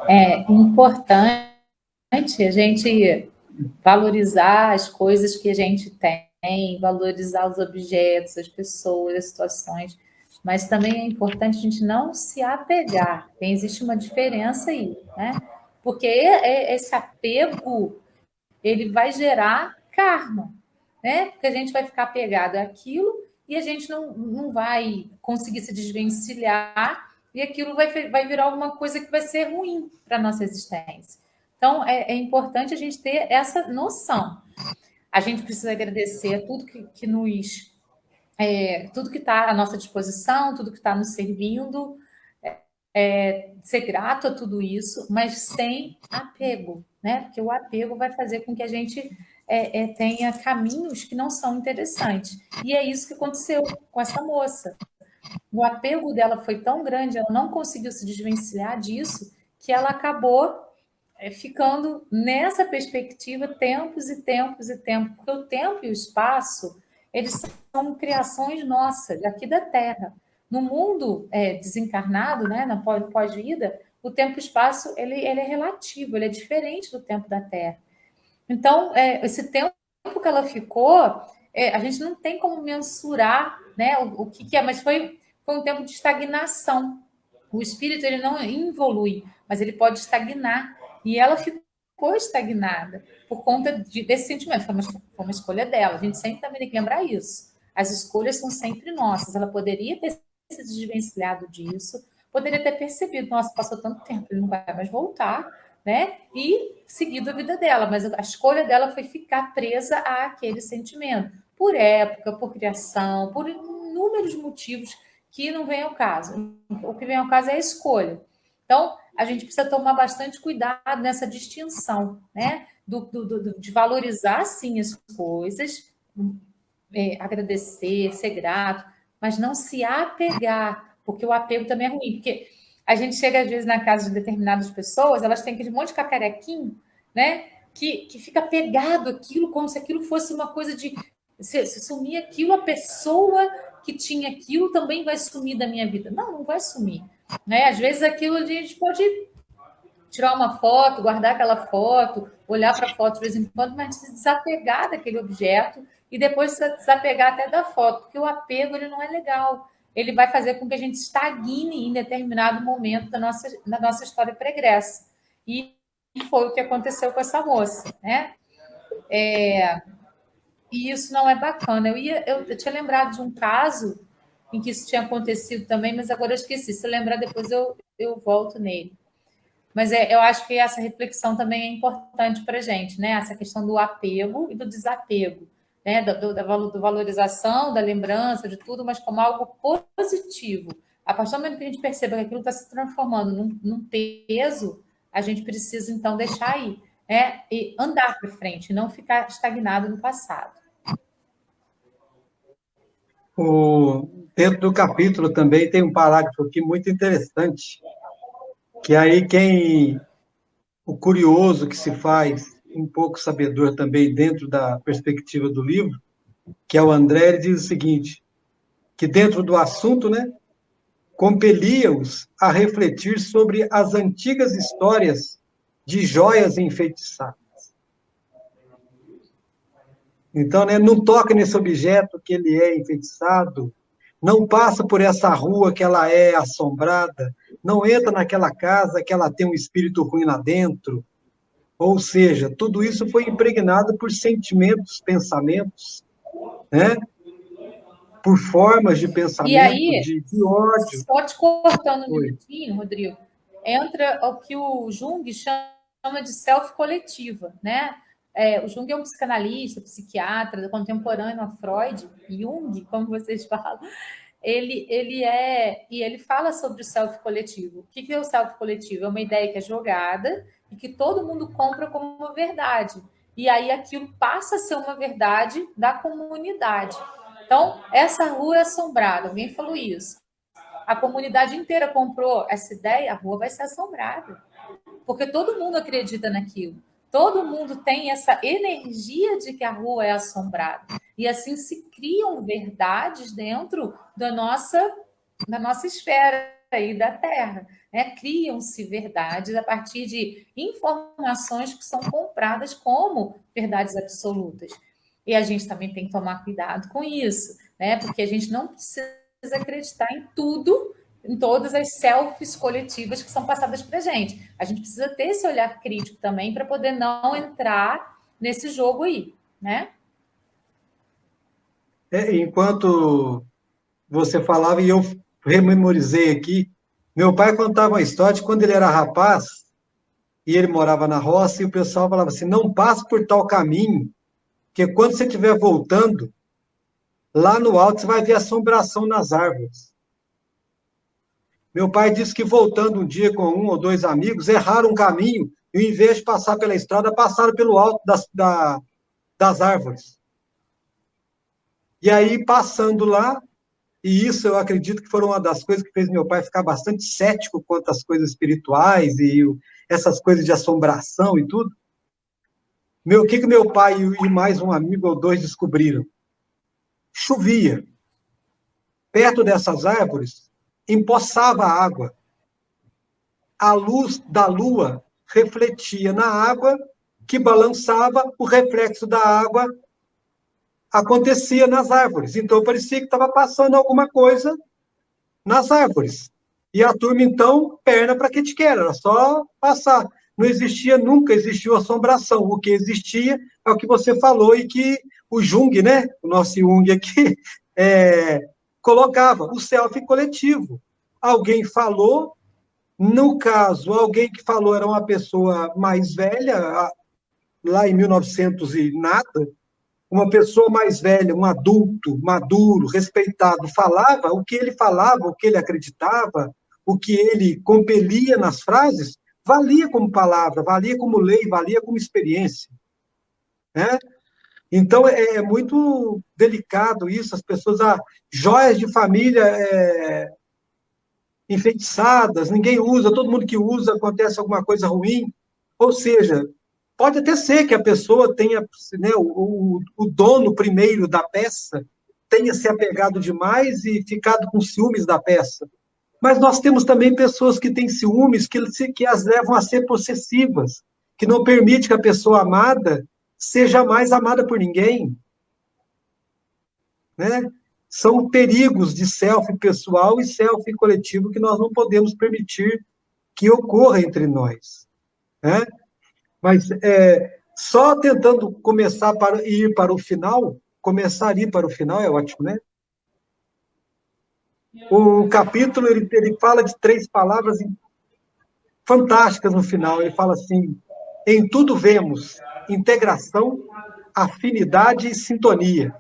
É importante a gente valorizar as coisas que a gente tem, valorizar os objetos, as pessoas, as situações, mas também é importante a gente não se apegar. Existe uma diferença aí, né? Porque esse apego, ele vai gerar karma, né? Porque a gente vai ficar apegado àquilo e a gente não vai conseguir se desvencilhar e aquilo vai virar alguma coisa que vai ser ruim para a nossa existência. Então, é importante a gente ter essa noção. A gente precisa agradecer a tudo que nos... tudo que está à nossa disposição, tudo que está nos servindo, ser grato a tudo isso, mas sem apego, né? Porque o apego vai fazer com que a gente tenha caminhos que não são interessantes. E é isso que aconteceu com essa moça. O apego dela foi tão grande, ela não conseguiu se desvencilhar disso, que ela acabou ficando nessa perspectiva tempos e tempos e tempos, porque o tempo e o espaço, eles são criações nossas, aqui da Terra. No mundo desencarnado, né, na pós-vida, o tempo e o espaço ele é relativo, ele é diferente do tempo da Terra. Então, esse tempo que ela ficou, a gente não tem como mensurar, né, o que é, mas foi um tempo de estagnação. O espírito ele não evolui, mas ele pode estagnar. E ela ficou estagnada por conta desse sentimento. Foi uma escolha dela. A gente sempre também tem que lembrar isso. As escolhas são sempre nossas. Ela poderia ter se desvencilhado disso, poderia ter percebido, nossa, passou tanto tempo, ele não vai mais voltar, né? E seguido a vida dela. Mas a escolha dela foi ficar presa àquele sentimento. Por época, por criação, por inúmeros motivos que não vem ao caso. O que vem ao caso é a escolha. Então, a gente precisa tomar bastante cuidado nessa distinção, né? De valorizar, sim, as coisas, agradecer, ser grato, mas não se apegar, porque o apego também é ruim. Porque a gente chega, às vezes, na casa de determinadas pessoas, elas têm aquele monte de cacarequinho, né? Que fica pegado aquilo como se aquilo fosse uma coisa de... Se sumir aquilo, a pessoa que tinha aquilo também vai sumir da minha vida. Não vai sumir. Né? Às vezes aquilo a gente pode tirar uma foto, guardar aquela foto, olhar para a foto de vez em quando, mas se desapegar daquele objeto e depois se desapegar até da foto, porque o apego ele não é legal. Ele vai fazer com que a gente estagne em determinado momento da nossa história pregressa. E foi o que aconteceu com essa moça. Né? E isso não é bacana. Eu tinha lembrado de um caso em que isso tinha acontecido também, mas agora eu esqueci. Se lembrar, depois eu volto nele. Mas eu acho que essa reflexão também é importante para a gente, né? Essa questão do apego e do desapego, né? Da valorização, da lembrança, de tudo, mas como algo positivo. A partir do momento que a gente perceba que aquilo está se transformando num peso, a gente precisa, então, deixar aí, né? E andar para frente, não ficar estagnado no passado. Dentro do capítulo também tem um parágrafo aqui muito interessante, que aí o curioso que se faz, um pouco sabedor também dentro da perspectiva do livro, que é o André, ele diz o seguinte, que dentro do assunto, né, compelia-os a refletir sobre as antigas histórias de joias enfeitiçadas. Então, né, não toca nesse objeto que ele é enfeitiçado, não passa por essa rua que ela é assombrada, não entra naquela casa que ela tem um espírito ruim lá dentro. Ou seja, tudo isso foi impregnado por sentimentos, pensamentos, né? Por formas de E pensamento, aí, de ódio. só te cortando um Foi. minutinho, Rodrigo, entra o que o Jung chama de self-coletiva, né? O Jung é um psicanalista, psiquiatra, contemporâneo a Freud, Jung, como vocês falam, ele fala sobre o self-coletivo. O que é o self-coletivo? É uma ideia que é jogada e que todo mundo compra como uma verdade. E aí aquilo passa a ser uma verdade da comunidade. Então, essa rua é assombrada, alguém falou isso. A comunidade inteira comprou essa ideia, a rua vai ser assombrada. Porque todo mundo acredita naquilo. Todo mundo tem essa energia de que a rua é assombrada. E assim se criam verdades dentro da nossa esfera aí da Terra. Né? Criam-se verdades a partir de informações que são compradas como verdades absolutas. E a gente também tem que tomar cuidado com isso, né? Porque a gente não precisa acreditar em tudo, em todas as selfies coletivas que são passadas para a gente. A gente precisa ter esse olhar crítico também para poder não entrar nesse jogo aí, né? Enquanto você falava, e eu rememorizei aqui, meu pai contava uma história de quando ele era rapaz, e ele morava na roça, e o pessoal falava assim, não passe por tal caminho, porque quando você estiver voltando, lá no alto você vai ver assombração nas árvores. Meu pai disse que voltando um dia com um ou dois amigos, erraram um caminho, e em vez de passar pela estrada, passaram pelo alto das árvores. E aí, passando lá, e isso eu acredito que foram uma das coisas que fez meu pai ficar bastante cético quanto às coisas espirituais e essas coisas de assombração e tudo. O que meu pai e mais um amigo ou dois descobriram? Chovia. Perto dessas árvores, empoçava a água. A luz da lua refletia na água, que balançava, o reflexo da água acontecia nas árvores. Então, parecia que estava passando alguma coisa nas árvores. E a turma, então, perna para que te quer, era só passar. Não existia, nunca existiu assombração. O que existia é o que você falou e que o Jung, né, o nosso Jung aqui, colocava, o self coletivo. Alguém falou, no caso, alguém que falou era uma pessoa mais velha, lá em 1900 e nada, uma pessoa mais velha, um adulto, maduro, respeitado, falava, o que ele acreditava, o que ele compelia nas frases, valia como palavra, valia como lei, valia como experiência. Né? Então, é muito delicado isso, as pessoas, joias de família enfeitiçadas, ninguém usa, todo mundo que usa acontece alguma coisa ruim. Ou seja, pode até ser que a pessoa tenha, né, o dono primeiro da peça tenha se apegado demais e ficado com ciúmes da peça. Mas nós temos também pessoas que têm ciúmes que as levam a ser possessivas, que não permite que a pessoa amada seja mais amada por ninguém. Né? São perigos de selfie pessoal e selfie coletivo que nós não podemos permitir que ocorra entre nós. Né? Mas só tentando começar a ir para o final, começar a ir para o final é ótimo, né? O capítulo, ele fala de 3 palavras fantásticas no final. Ele fala assim, em tudo vemos integração, afinidade e sintonia,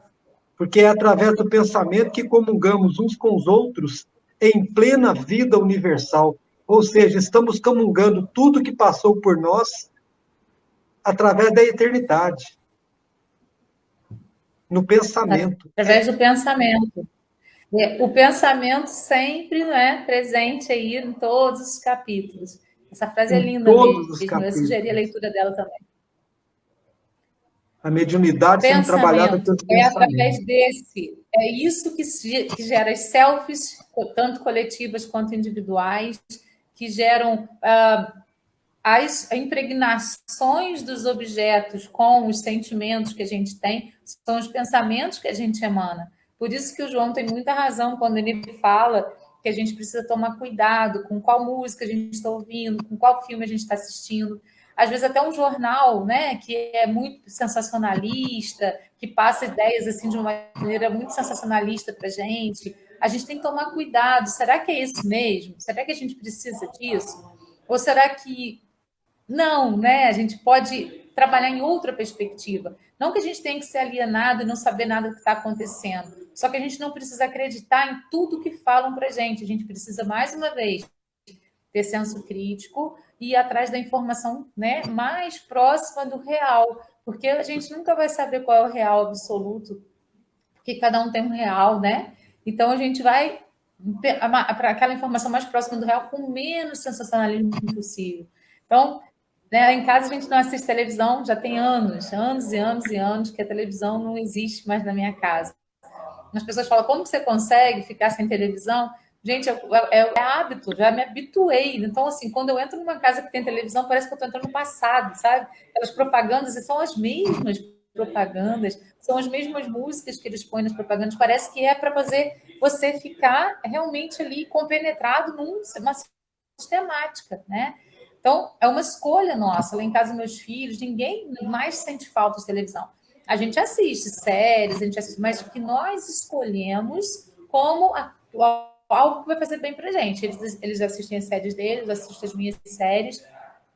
porque é através do pensamento que comungamos uns com os outros em plena vida universal. Ou seja, estamos comungando tudo que passou por nós através da eternidade, no pensamento. Através do pensamento. O pensamento sempre, né, presente aí em todos os capítulos. Essa frase é Em linda todos os mesmo, eu sugeri a capítulos. leitura dela também. A mediunidade sendo trabalhada Pensamento pelos é pensamentos. através desse, é isso que gera as selfies, tanto coletivas quanto individuais, que geram as impregnações dos objetos com os sentimentos que a gente tem, são os pensamentos que a gente emana. Por isso que o João tem muita razão quando ele fala que a gente precisa tomar cuidado com qual música a gente está ouvindo, com qual filme a gente está assistindo. Às vezes até um jornal, né, que é muito sensacionalista, que passa ideias assim de uma maneira muito sensacionalista para a gente tem que tomar cuidado. Será que é isso mesmo? Será que a gente precisa disso? Ou será que não, né? A gente pode trabalhar em outra perspectiva. Não que a gente tenha que ser alienado e não saber nada do que está acontecendo. Só que a gente não precisa acreditar em tudo que falam para a gente. A gente precisa, mais uma vez, ter senso crítico e ir atrás da informação, né, mais próxima do real. Porque a gente nunca vai saber qual é o real absoluto, porque cada um tem um real, né? Então a gente vai para aquela informação mais próxima do real com o menos sensacionalismo possível. Então, né, em casa a gente não assiste televisão, já tem anos, anos e anos e anos que a televisão não existe mais na minha casa. As pessoas falam, como você consegue ficar sem televisão? Gente, é hábito, já me habituei. Então, assim, quando eu entro numa casa que tem televisão, parece que eu estou entrando no passado, sabe? Aquelas propagandas, e são as mesmas propagandas, são as mesmas músicas que eles põem nas propagandas. Parece que é para fazer você ficar realmente ali compenetrado numa sistemática, né? Então, é uma escolha nossa. Lá em casa, meus filhos, ninguém mais sente falta de televisão. A gente assiste séries, a gente assiste, mas o que nós escolhemos como algo que vai fazer bem pra gente. Eles assistem as séries deles, assistem as minhas séries,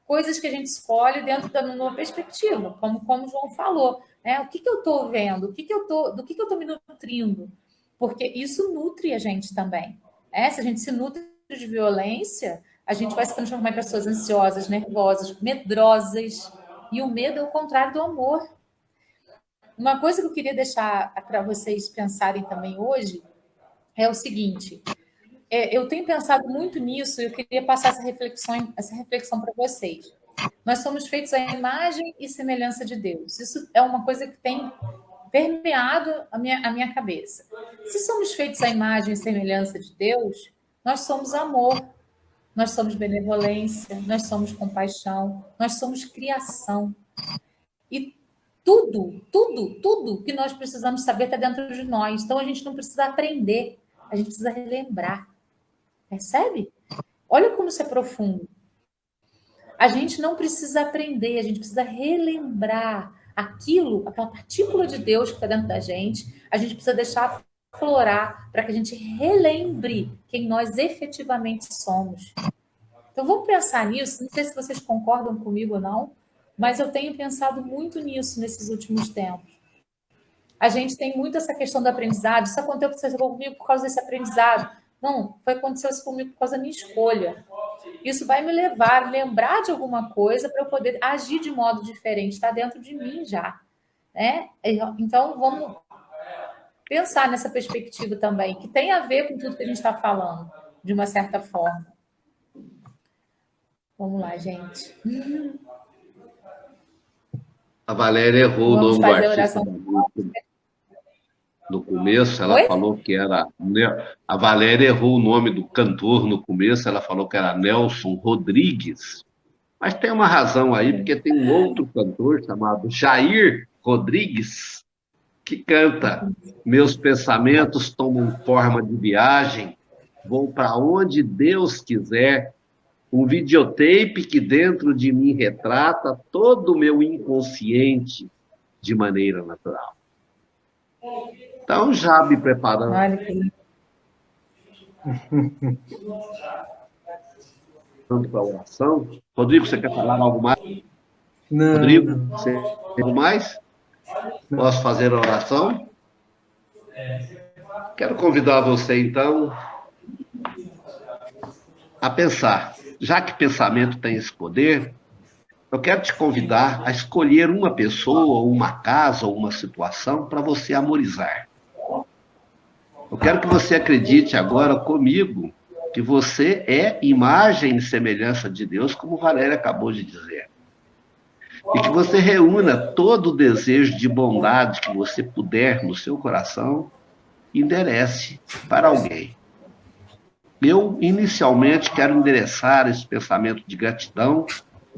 coisas que a gente escolhe dentro da numa perspectiva, como o João falou. Né? O que eu estou vendo? Do que eu estou me nutrindo? Porque isso nutre a gente também. Né? Se a gente se nutre de violência, a gente vai se transformar em pessoas ansiosas, nervosas, medrosas. E o medo é o contrário do amor. Uma coisa que eu queria deixar para vocês pensarem também hoje é o seguinte: eu tenho pensado muito nisso e eu queria passar essa reflexão para vocês. Nós somos feitos à imagem e semelhança de Deus. Isso é uma coisa que tem permeado a minha cabeça. Se somos feitos à imagem e semelhança de Deus, nós somos amor, nós somos benevolência, nós somos compaixão, nós somos criação. E tudo que nós precisamos saber está dentro de nós. Então a gente não precisa aprender, a gente precisa relembrar. Percebe? Olha como isso é profundo. A gente não precisa aprender, a gente precisa relembrar aquilo, aquela partícula de Deus que está dentro da gente. A gente precisa deixar florar para que a gente relembre quem nós efetivamente somos. Então vamos pensar nisso. Não sei se vocês concordam comigo ou não, mas eu tenho pensado muito nisso nesses últimos tempos. A gente tem muito essa questão do aprendizado. Isso aconteceu comigo por causa desse aprendizado. Não, aconteceu isso comigo por causa da minha escolha. Isso vai me levar a lembrar de alguma coisa para eu poder agir de modo diferente. Está dentro de mim já. Né? Então, vamos pensar nessa perspectiva também, que tem a ver com tudo que a gente está falando, de uma certa forma. Vamos lá, gente. A Valéria errou o Vamos nome do fazer a artista oração. da música. No começo, ela Oi? falou que era. A Valéria errou o nome do cantor no começo, ela falou que era Nelson Rodrigues. Mas tem uma razão aí, porque tem um outro cantor chamado Jair Rodrigues, que canta: Meus pensamentos tomam forma de viagem, vou para onde Deus quiser. Um videotape que dentro de mim retrata todo o meu inconsciente de maneira natural. Então, já me preparando Olha que para a oração. Rodrigo, você quer falar algo mais? Não, Rodrigo, não, você tem algo mais? Posso fazer a oração? Quero convidar você, então, a pensar. Já que pensamento tem esse poder, eu quero te convidar a escolher uma pessoa, uma casa ou uma situação para você amorizar. Eu quero que você acredite agora comigo que você é imagem e semelhança de Deus, como Valéria acabou de dizer. E que você reúna todo o desejo de bondade que você puder no seu coração e enderece para alguém. Eu, inicialmente, quero endereçar esse pensamento de gratidão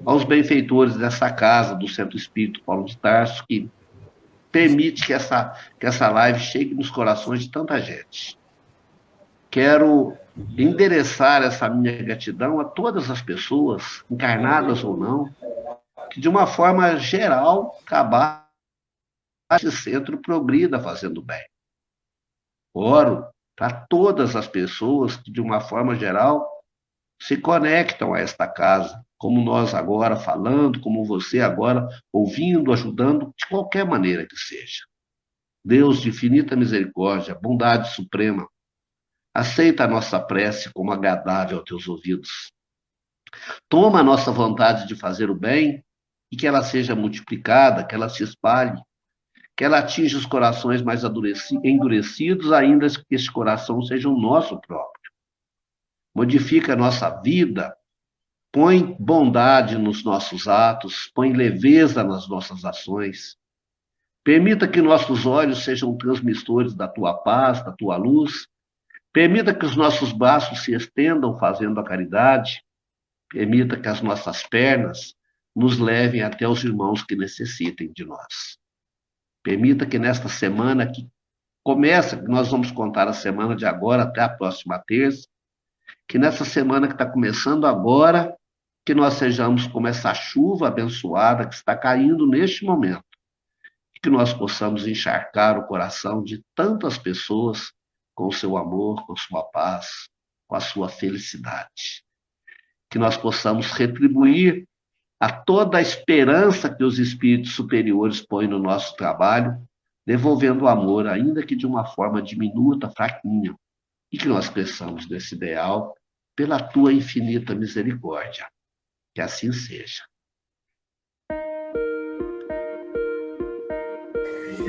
aos benfeitores dessa casa, do Centro Espírito Paulo de Tarso, que permite que essa live chegue nos corações de tanta gente. Quero endereçar essa minha gratidão a todas as pessoas, encarnadas ou não, que de uma forma geral acabaram esse centro progrida fazendo bem. Oro para todas as pessoas que, de uma forma geral, se conectam a esta casa, como nós agora falando, como você agora ouvindo, ajudando, de qualquer maneira que seja. Deus de infinita misericórdia, bondade suprema, aceita a nossa prece como agradável aos teus ouvidos. Toma a nossa vontade de fazer o bem e que ela seja multiplicada, que ela se espalhe, que ela atinja os corações mais endurecidos, ainda que esse coração seja o nosso próprio. Modifica a nossa vida, põe bondade nos nossos atos, põe leveza nas nossas ações. Permita que nossos olhos sejam transmissores da tua paz, da tua luz. Permita que os nossos braços se estendam fazendo a caridade. Permita que as nossas pernas nos levem até os irmãos que necessitem de nós. Permita que nesta semana que começa, que nós vamos contar a semana de agora até a próxima terça, que nessa semana que está começando agora, que nós sejamos como essa chuva abençoada que está caindo neste momento, que nós possamos encharcar o coração de tantas pessoas com o seu amor, com sua paz, com a sua felicidade. Que nós possamos retribuir a toda a esperança que os espíritos superiores põem no nosso trabalho, devolvendo o amor, ainda que de uma forma diminuta, fraquinha, e que nós cresçamos nesse ideal pela tua infinita misericórdia. Que assim seja.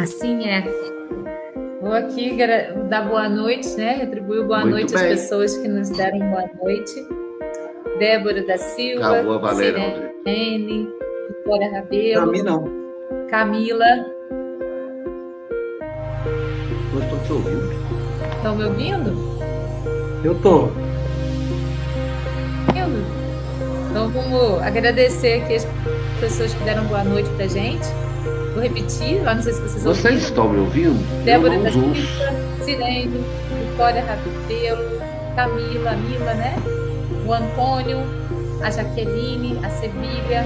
Assim é. Vou aqui dar boa noite, né? Retribuir boa Muito noite bem. às pessoas que nos deram boa noite. Débora da Silva, Acabou a Valéria. Sirene, Vitória Para Rabelo, mim, não. Camila. Eu estou te ouvindo. Estão me ouvindo? Eu estou. Então vamos agradecer aqui as pessoas que deram boa noite pra gente. Vou repetir, lá não sei se vocês ouviram. Vocês estão me ouvindo? Débora Eu da não ouço. Silva, Sirene, Vitória Rabelo, Camila, Mila, né? O Antônio, a Jaqueline, a Sebília,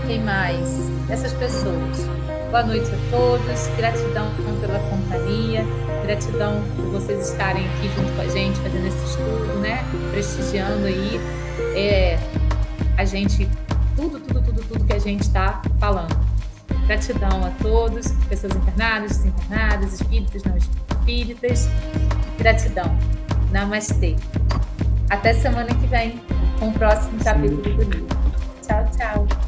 quem mais? Essas pessoas. Boa noite a todos, gratidão pela companhia, gratidão por vocês estarem aqui junto com a gente, fazendo esse estudo, né? Prestigiando aí a gente, tudo que a gente está falando. Gratidão a todos, pessoas encarnadas, desencarnadas, espíritas, não espíritas. Gratidão. Namastê. Até semana que vem, com o próximo capítulo do livro. Tchau, tchau.